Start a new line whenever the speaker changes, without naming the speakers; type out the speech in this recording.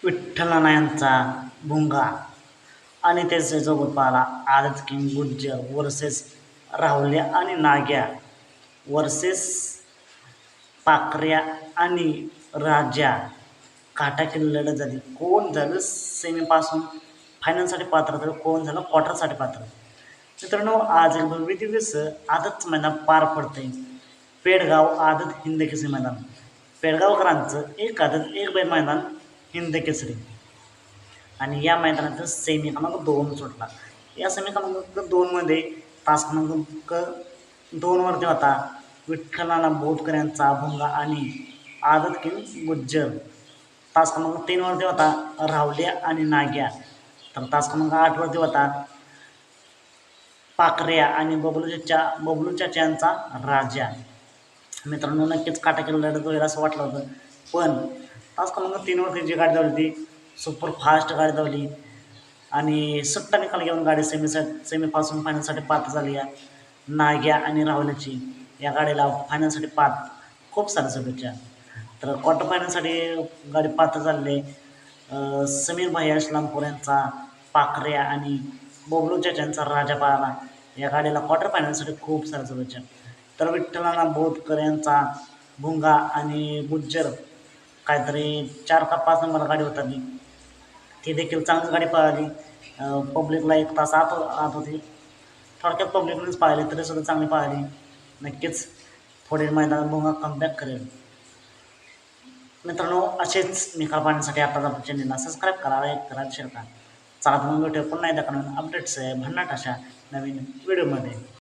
विठ्ठल यांचा भुंगा आणि त्याच्यासोबत पाहिला आदत किंग गुज्जर वर्सेस राहुल्या आणि नाग्या वर्सेस पाखऱ्या आणि राजा. काटाकील लढत झाली. कोण झालं सेमीपासून फायनलसाठी पात्र तर कोण झालं क्वार्टरसाठी पात्र. मित्रांनो आज एक भव्य दिवस आदत मैदान पार पडते. पेडगाव आदत हिंद केसरी मैदान. पेडगावकरांचं एक आदत एक बैल मैदान हिंद केसरी आणि या मैदानाचा सेमी क्रमांक 2 सुटला. या सेमी क्रमांक 2मध्ये तास क्रमांक 2वरती होता विठ्ठलाना बोधकर यांचा भुंगा आणि आदत किंग गुज्जर. तास क्रमांक 3वरती होता राहुल्या आणि नाग्या. तर तास क्रमांक 8वरती होता पाखऱ्या आणि बबलू चाच्यांचा राजा. मित्रांनो नक्कीच काटाकील लढत होईल असं वाटलं होतं, पण तास क्रमांक 3वरती जी गाडी धावली ती सुपर फास्ट गाडी धावली आणि सट्टा निकाल घेऊन गाडी सेमीपासून फायनलसाठी पात्र झाली. या नाग्या आणि राहुल्याची या गाडीला फायनलसाठी पात्र. खूप साऱ्या शुभेच्छा. तर क्वार्टर फायनलसाठी गाडी पात्र झालेली आहे. समीर भाई इस्लामपूर यांचा पाखऱ्या आणि बबलू चाच्यांचा राजा पाहिला. या गाडीला क्वार्टर फायनलसाठी खूप साऱ्या शुभेच्छा. तर विठ्ठलाना बोधकर यांचा भुंगा आणि गुज्जर काहीतरी 4 का 5 नंबर गाडी होती ती देखील चांगली गाडी पळाली. पब्लिकला 1 तास आत होती. थोडक्यात पब्लिकनेच पाहिली तरीसुद्धा चांगली पाहिली. नक्कीच पुढील मैदानात भुंगा कमबॅक करेल. मित्रांनो असेच निकाल पाहण्यासाठी आपल्या आपल्या चॅनलला सबस्क्राईब करा, लाईक करा, शेअर करा. चला मग भेटूया पुन्हा एकदा अपडेट्स भन्नाट अशा नवीन व्हिडिओमध्ये.